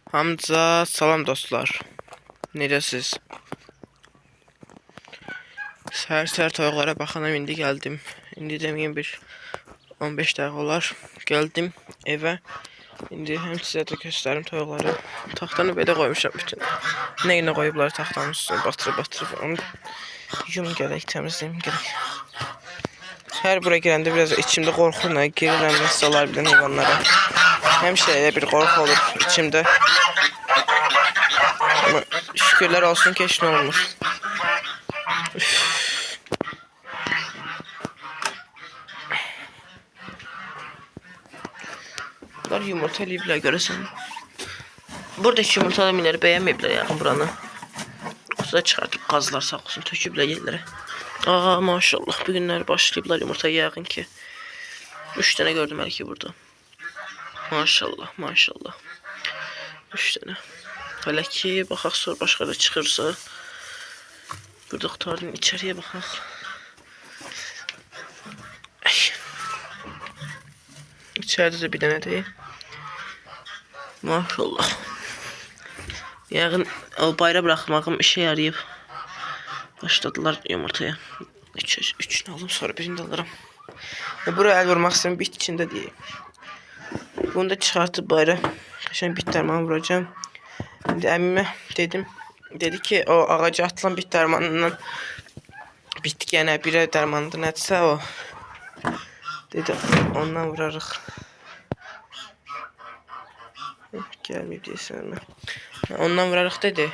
Hamza salam dostlar. Necəsiz? Səhər-səhər toyuqlara baxanam, indi gəldim. İndi deməyim bir 15 dəqiqə olar. Gəldim evə. İndi həm sizə də göstərim toyuqları. Taxtanı belə qoymuşam bütün. Nə qoyublar taxtanın üstünə batırıb. Onu yum gələk, təmizləyim gələk. Hər bura girəndə biraz içimdə qorxuyla girirəm və salar bilən heyvanlara. Həmişə elə bir qorxu olur içimdə. Ama şükürler olsun ki hiç ne olmuş. Bunlar yumurta eləyiblər görəsən. Burada hiç yumurta eləməyləri bəyənməyiblər yaxın buranı. Suda çıxartıb qazlar sağ olsun töküblər yerlərə. Aa maşallah bu günlər başlayıblar yumurta yağın ki. 3 tane gördüm belki burada. Maşallah maşallah. 3 tane. Hələ ki baxaq sonra başqa da çıxırsa. Burada qutardım içəriyə baxaq. İçəridə də bir dənə deyil. Maşallah. Yağın o bayra bırakmağım işe yarayıb. Başladılar yumurtaya. 3 aldım sonra birini de alırım. Buraya el vurmaq istəyirəm bit içində deyim. Bunu da çıxartıp bayra. Qəşəng bit dərmanı vuracağım. Şimdi əmmimə dedim. Dedi ki o ağaca atılan bit dərmanından bitki yəni birə dərmanıdır nədirsə o. Dedi ondan vurarıq. Gəlməyib deyəsən. Ondan vurarıq dedi.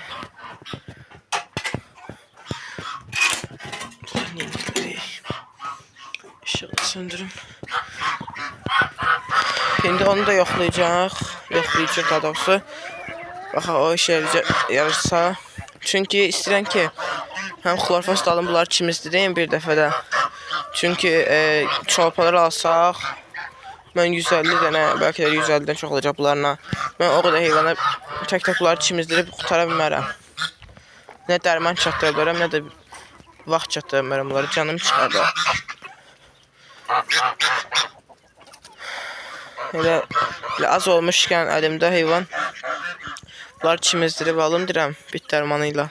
İşığı söndürüm. Şimdi onu da yoxlayacaq. Yoxlayacaq daha doğrusu. Baxa o işe yarışsa. Çünkü istəyirəm ki həm xlorfast alım bunları çimizdireyim bir dəfədə. Çünkü çolpaları alsaq mən 150 dənə, bəlkə də 150-dən çox olacaq bunlarla. Mən o qədər heyvana tək-tək bunları çimizdirib qutara bilmərəm. Nə dərman çatdıra bilərəm, nə də vaxt çatdıra bilmərəm bunları. Canım çıxardı. Elə az olmuşkən əlimdə heyvan. Bunları çimizdirib alım deyirəm bit dərmanıyla.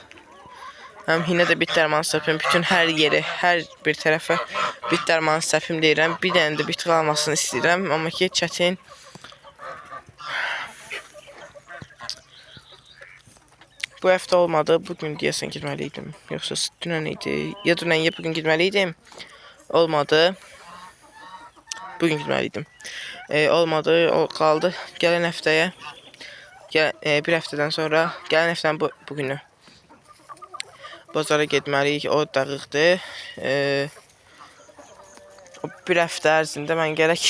Həm hinə də bit dərmanı səpim. Bütün hər yeri, hər bir tərəfə bit dərmanı səpim deyirəm. Bir dənə də bit qalmasını istəyirəm. Amma ki çətin. Bu həftə olmadı. Bugün deyəsən girməliydim. Yoxsa dünən idi. Ya dünən ya bugün girməliydim. Olmadı. Bugün girməliydim. Olmadı. O qaldı. Gələn həftəyə. Bir həftədən sonra. Gələn həftənin bugünü. Bazara getməliyik, o dəqiqdir. Bir həftə ərzində mən gərək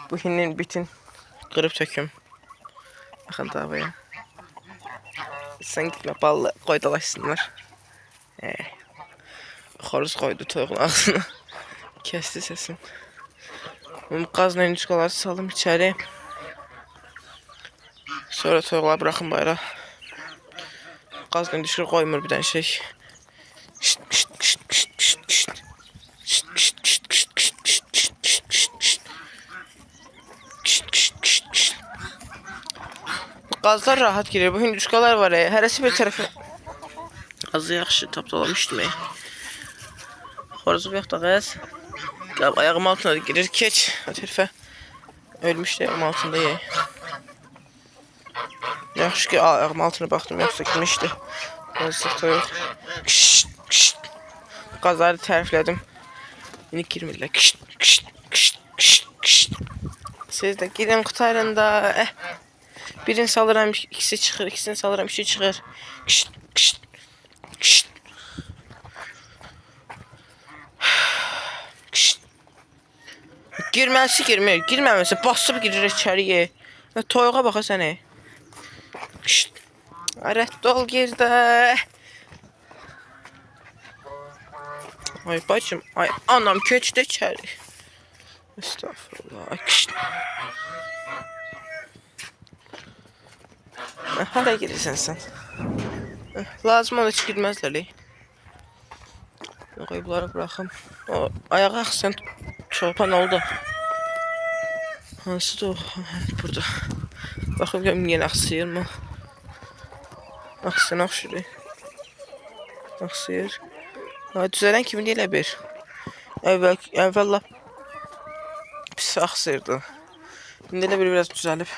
bu hinin bitin qırıb töküm. Baxın davaya. Sən gitmə ballı qoy dalaşsınlar. Xoruz qoydu toyuğun ağzına. Kəsdi səsin. Qazla indişkaları saldım içəri. Sonra toyuqları bırakın bayra. Qazla indişka qoymur bir dənə şey. Qazlar rahat girir. Bu hinduşkalar var ya. Hərəsi bir tərəfə. Qazı yaxşı tapdalamışdım. Xoruzuq yox da qaz. Ayağım altına girir. Keç. Tərəfə. Ölmüşdü ayağım altında ye. Yaxşı ki ayağım altına baxdım. Yoxsa girmişdi. Qazıq toyuq. Qazları təriflədim. İndi girmirlər. Siz də girin qutarın da. Birini salıram, ikisi çıxır, ikisini salıram, üçü çıxır. Girməsi girmir, girməməsi basıb girir içəriyə. Toyuğa baxa sənə. Rədd ol girdə. Ay bacım, ay anam keçdi içəri. Estağfurullah. Hara girirsən sən? Lazım olur heç girməzlər. Qoy bunları bıraxım. O ayağı axsan çolpan oldu. Hansıdır o? Burada. Baxın görüm yenə axsıyır mı? Axsın axşırı. Axsıyır. Ha, düzələn kimi deyilə bir. Əvvəl lap pis axsıyırdı. İndi elə bir biraz düzəlib.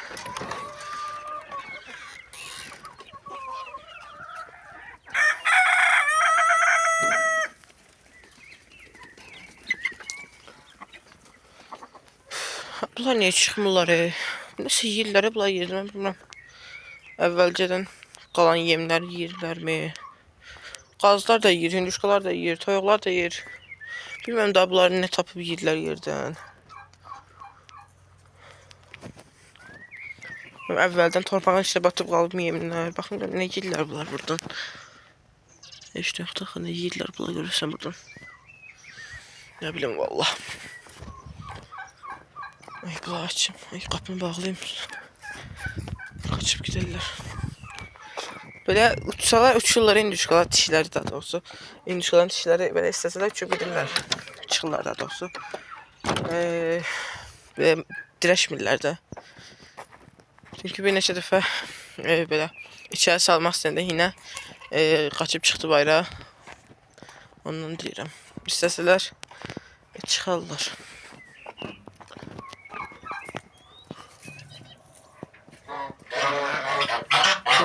Bunlar niyə çıxmırlar? Nəsə yeyirlər, bunlar yeyir, mən bilməm. Əvvəlcədən qalan yemləri yeyirlərmi? Qazlar da yeyir, hinduşkalar da yeyir, toyuqlar da yeyir. Bilməm daha bunları nə tapıb yeyirlər yerdən. Əvvəldən torpağın içində batıb qalıb yemlər. Baxın nə yeyirlər bunlar buradan. Heç də yoxdur, nə yeyirlər bunlar görürsən buradan. Nə bilim vallah. Ay bunlar açım. Ay qapını bağlayayım. Kaçıp giderler. Böyle uçsalar uçurlar induşkalar dişləri daha doğrusu. İnduşkaların dişləri belə istəsələr uçub gedirlər. Çıxırlar daha doğrusu. Və dirəşmirlər də. Çünki bir neçə dəfə belə içəri salmaq istəyəndə yenə qaçıb çıxdı bayrağa. Ondan deyirəm. İstəsələr çıxarlar.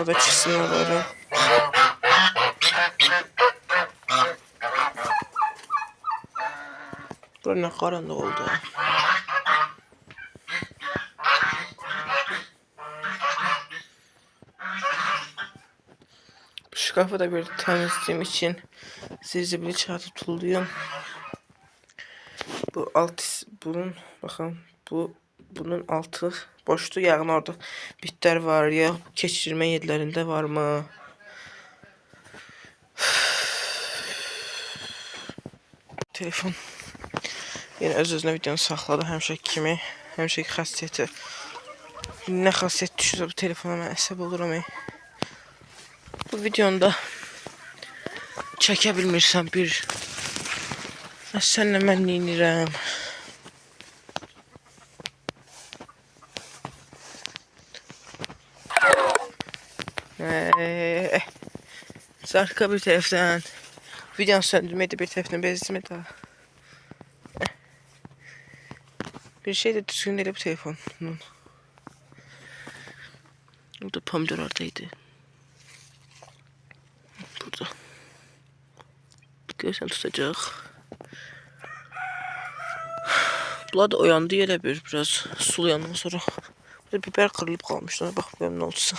Burada çıksın onları. Bura nə qaranlıq oldu. Bu şkafı da böyle temizlediğim için zirzibili çarpıp tutulduyum. Bu bunun bakın bunun altı boştu, yağın orada bitler var ya, keçirme yerlerinde var mı? Telefon yine öz-özünə videonu saxladı həmişəki kimi, həmişəki xassiyyəti. Nə xassiyyət düşürsə bu telefona mən əsəb olurum. Bu videonda çəkə bilmirsən bir. Sənlə mən neynirəm? Sarka bir tərəfdən videonu söndürməkdə, bir tərəfdən bezdirməkdə. Bir şey de düzgün değil bu telefonun. Burada pomidor oradaydı. Burada. Görsen tutacak. Bunlar da oyandı yere biraz sulayandan sonra. Burada biber kırılıp kalmış. Ona bak benim ne olursa.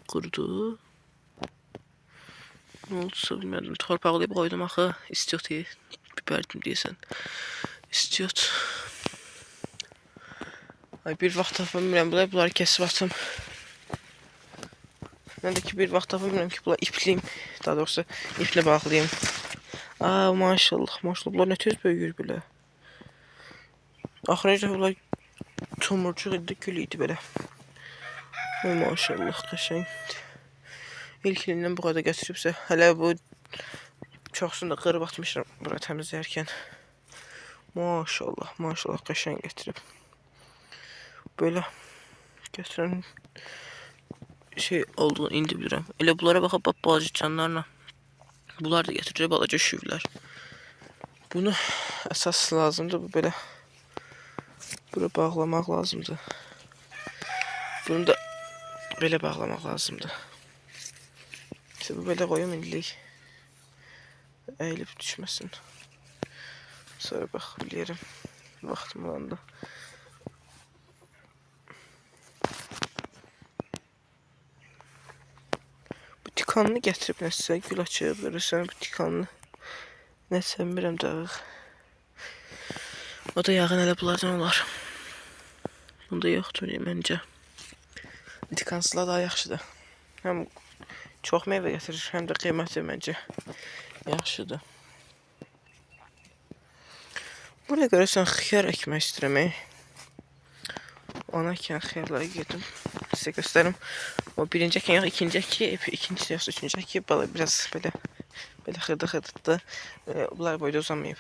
Kurudu. Ne olursa bilmiyorum. Torpaqlayıb koydum axı. İstiyot biberdim deyəsən. İstiyot. Ay bir vaxt tapamıyorum. Bunları kesip atım. Ben de ki bir vaxt tapamıyorum ki bunları ipliyim. Daha doğrusu iple bağlayayım. Aa maşallah maşallah. Bunlar ne tez böyüyür belə. Axırıncı bunlar tomurcuq idi, gül idi belə. Ay maşallah qəşəngdir. İlkilindən bu qədər gətiribsə, hələ bu çoxsunu da qırıb atmışam bura təmizləyərkən. Maşallah, maşallah qəşəng gətirib. Böyle gətirən şey olduğunu indi bilirəm. Elə bunlara baxıb balaca canlarla. Bunlar da gətirir balaca şüvlər. Bunu əsas lazımdır bu belə. Bura bağlamaq lazımdır. Bunu da belə bağlamaq lazımdır. İşte bu belə qoyum indilik. Əyilib düşməsin. Sonra bax bilirim. Vaxtım olanda. Bu tikanını gətirib nəsə gül açıb görürsən bu tikanını. Nəsə bilmirəm dağıq. O da yağın elə bunlardan olar. Bunda yoxdur məncə. Tikansızlar daha yaxşıdır. Həm çox meyvə gətirir, həm də qiyməti məncə yaxşıdır. Burada görürsən xiyar əkmək istəyirəm. Ona əkən xiyarları gedim. Sizə göstərim. O birinci əkən yox, ikinci əkib, ikincisi yoxsa üçüncü əkib. Biraz belə xırda-xırdadır. Bunlar boyda uzamayıb.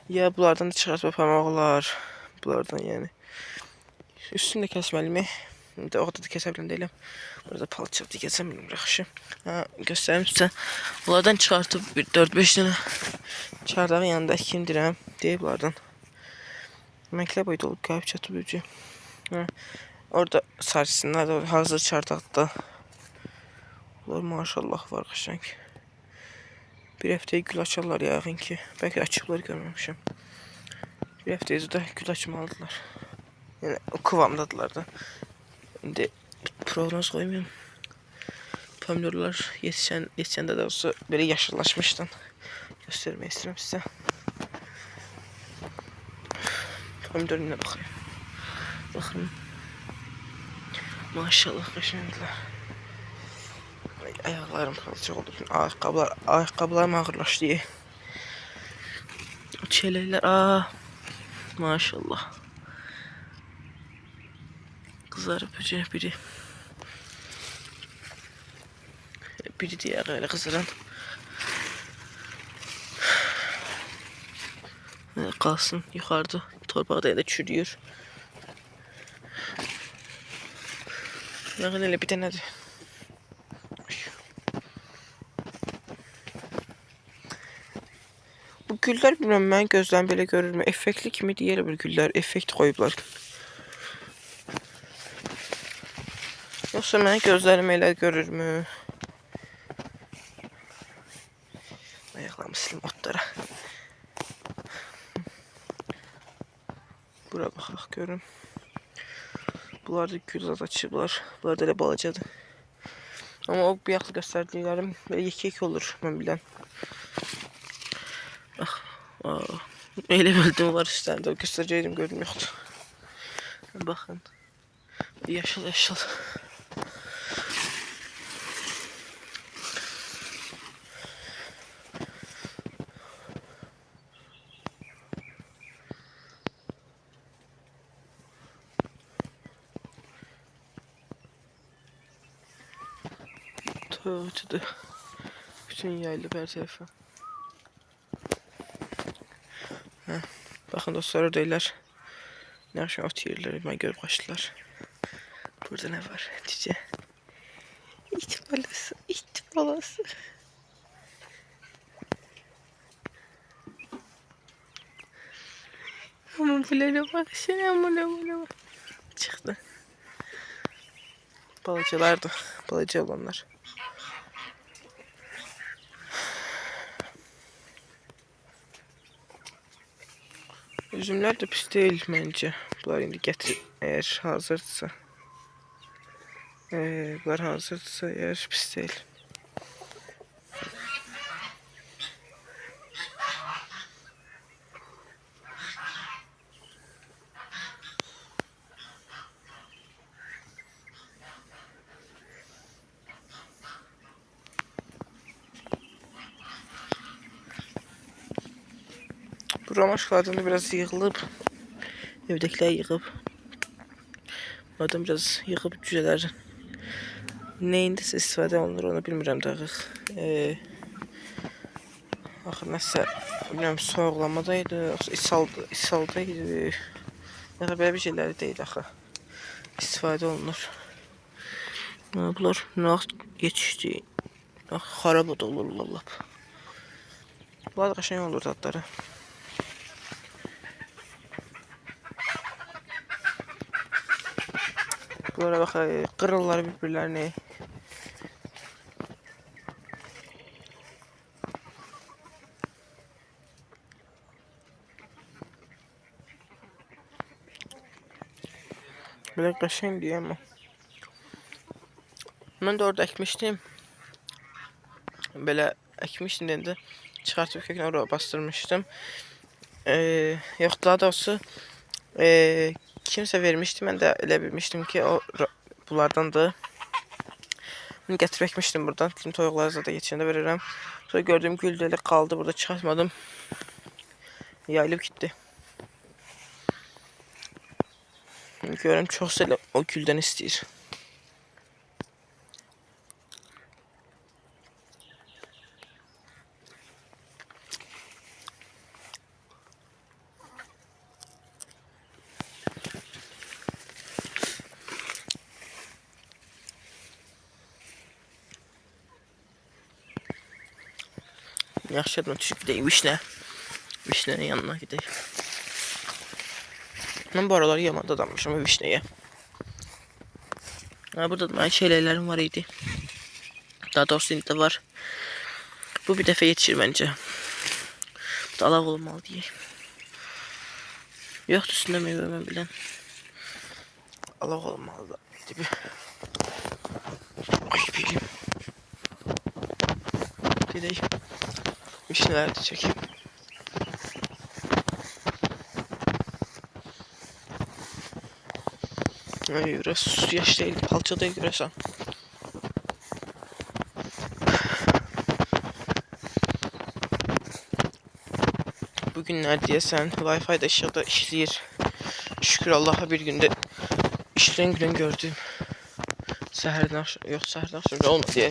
Ya bunlardan da çıxartıb aparmaq olar. Bunlardan yəni. Üstünü də kəsməliyim. İndi o kadar da kəsə bilən deyiləm. Burada palçıq digəsəm bilmirəm yaxşı. Ha, göstərim sizə. Bunlardan çıxartıb bir 4-5 dənə çardağın yanında əkindirəm deyib bunlardan. Məklə boyda olub qayıb çatıb ucu. Ha, orada sarsınlar da hazır çardaqda. Bunlar maşallah var qəşəng. Bir həftəyə gül açarlar yəqin ki. Bəlkə açıblar görməmişəm. Bir həftəyə də gül açmalıdırlar. Yəni o kıvamdadılar da. İndi proqnoz qoymayayım. Pomidorlar yetişəndə də olsa belə yaşıllaşmışdan göstərmək istəyirəm sizə. Pomidoruna baxın. Baxın. Maşallah qəşəngdirlər. Ayaqlarım palçıq oldu. Ayaqqabılarım ağırlaşdı. Çeləklər, maşallah. Qızarıb biri. Biri deyək elə qızaran. Qalsın yuxarıda. Torpaqda elə çürüyür. Yağın elə bir dənədir. Bu güllər bilməm, mən gözləm belə görürmü? Effektli kimi deyil bu güllər, effekt qoyublar. Yoxsa mən gözlərim elə görürmü? Ayaqlarımı silim otlara. Bura baxaq görüm. Bunlar da gül zad açıblar. Bunlar da elə balacadır. Amma o bir yaxlı göstərdiklərim belə yekik olur mən bilən. Elə bildim var üstəndə. Göstərəcəydim gördüm yoxdur. Baxın. Yaşıl. Tövbe. Bütün yayılıb hər tərəfə. Baxın dostlar oradaylar. Nə yaxşı ot yeyirlər, mən görüb qaçdılar. Burada nə var? Cicə. İt balası. Aman bilərə bax, aman. Çıxdı. Balacalardı, balaca olanlar. Üzümlər də pis deyil məncə. Bunlar indi gətir, əgər hazırdırsa. Bunlar hazırdırsa, əgər pis deyil. Bu romaşkalardan da biraz yığılıb. Evdəkilər yığıb. Oradan biraz yığıb cücələr. Neyindisə istifadə olunur onu bilmirəm dəqiq. Axı nəsə, bilmirəm soğuqlamadaydı, ishaldaydı. Ya da belə bir şeyləri deyil axı. İstifadə olunur. Bunlar nə vaxt yetişdi. Xarab da olurlar lap. Bunlar da qəşəng olur dadları. Bunlara bax, qırırlar bir-birlərini. Belə qəşəngdir amma. Mən də orada əkmişdim. Belə əkmişdim deyəndə çıxartıb kökünü oraya bastırmışdım. Yox, daha doğrusu kimsə vermişdi, mən də elə bilmişdim ki, o bunlardandır. Bunu gətirib əkmişdim buradan. Bizim toyuqları zaten geçəndə verirəm. Sonra gördüyüm gül də elə qaldı, burada çıxartmadım. Yayılıb getdi. Görürəm, çox elə o güldən istəyir. Yaxşı yadıma düşüb gedək vişnə. Vişnənin yanına gedək. Mən bu aralar yamada adammışım vişnəyə. Burada da mənim şeylərlərim var idi. Daha doğrusu indi də var. Bu bir dəfə yetişir məncə. Dalaq olmalı deyək. Yoxdur üstündə meyvə mən bilən. Dalaq olmalı da. Dibi. Ay bilim. Gedək. Vişnələri də çəkeyim. Ay, biraz yaş değil, palça değil görəsən. Bugünlər deyəsən Wi-Fi da işıqda işləyir. Şükür Allah'a bir gündə işləyən gün gördüm. Səhərdən axşam, yox səhərdən axşam olmadı deyə.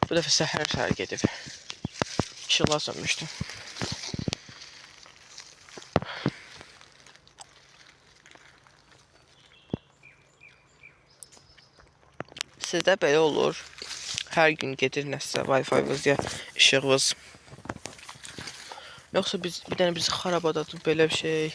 Bu dəfə səhər gedib. İşıqlar sönmüşdü. Sizdə belə olur. Hər gün gedir nəsə Wi-Fi-vız ya işığınız. Yoxsa bir dənə bizi xarabadadır belə bir şey.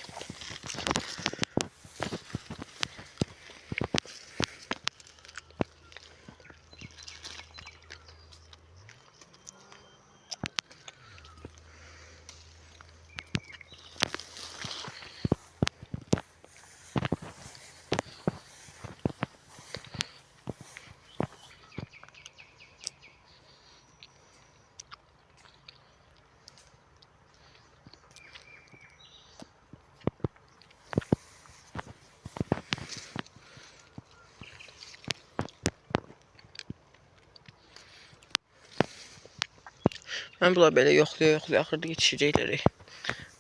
Mən bunlar belə yoxlaya axırda yetişəcəkləri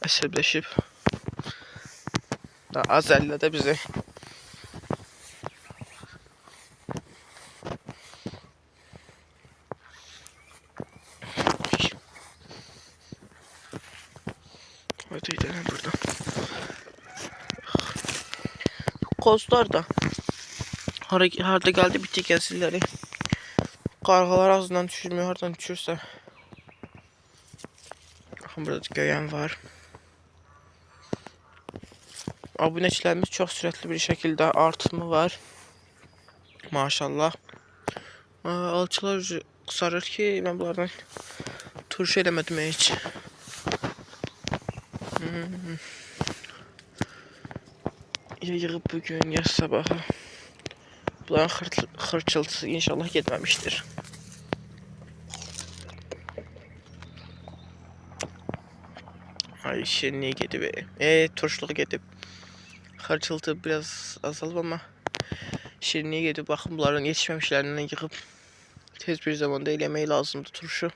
əsəbləşib. Daha az əllədə bizi. Hadi gidelim buradan. Kozlar da harda geldi bitti gəzirləri. Qarğalar ağzından düşürmüyor, hardan düşürsə. Baxın burada göyən var. Abunəçilərimiz çox sürətli bir şəkildə artımı var. Maşallah. Alçılar qısarır ki, mən bunlardan turşu eləmədim heç. Ya yığıb bugün ya sabahı. Bunların xırçıltısı inşallah getməmişdir. Ay şirinliğe gedib. Turşluq gedib. Xırçıltı biraz azalıb ama şirinliğe gedib. Baxın bunların yetişməmişlərindən yığıb tez bir zamanda eləmək lazımdır turşu.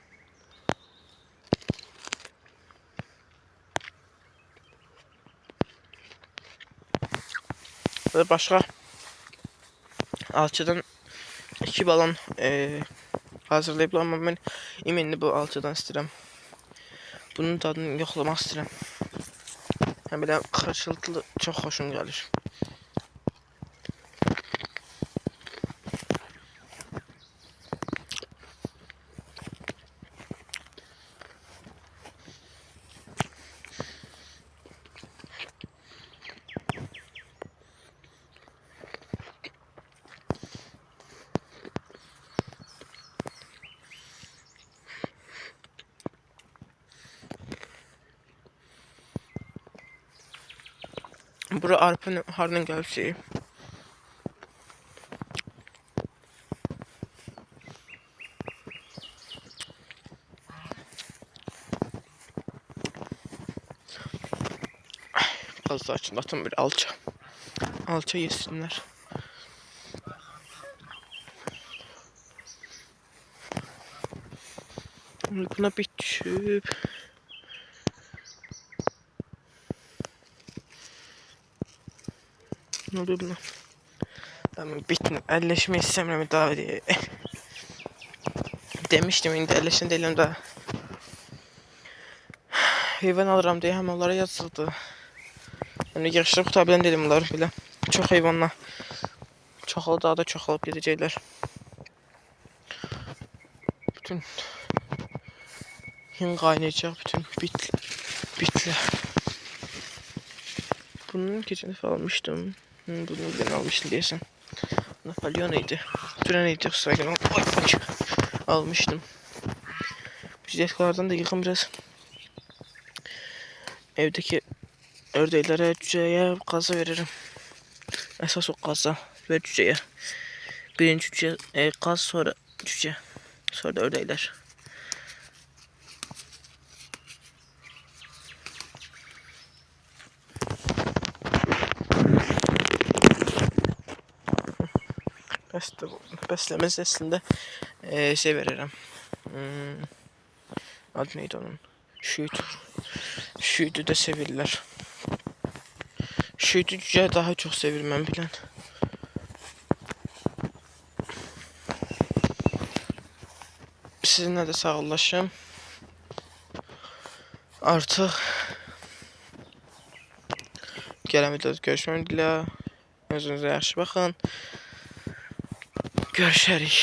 Ve başka alçıdan 2 balon hazırlayıblar ama ben iminli bu alçıdan istəyirəm. Bunun tadını yoxlamaq istəyirəm. Həm belə xırçıltılı çox xoşum gəlir. Bura arpa hardan gəlib? Fazla açın bir alça. Alça yesinler. Buna bir düşüb. Ne oluyor buna? Ben bitin elleşmeyi istemiyorum daha diye. Demiştim indi elleşen değilim daha. Heyvan alırım diye hem onlara yazıldı. Yani yarışları kutabilen dedim bunlar bile. Çok hayvanla. Çoxalı daha da çoxalıp gidecekler. Bütün Hin qaynayacaq bütün bitlər. Bunun keçen defa almıştım. Bunu ben almıştım diyesin. Napolyon idi. Duran idi kusura gelmem. Ay bak. Almıştım. Bizdekilerden de yıkım biraz. Evdeki ördeklere, cüceye qaza veririm. Əsas o qaza ve cüceye. Birinci cüce, qaz, sonra cüce. Sonra da ördekler. Beslemez aslında şey veririm. Adı neydi onun? Şuydu da sevirler. Şuydu cüce daha çok sevir ben bilen. Sizinle de sağollaşım. Artık gələn videoda görüşmək dilə. Özünüzə yaxşı baxın. Görüşərik.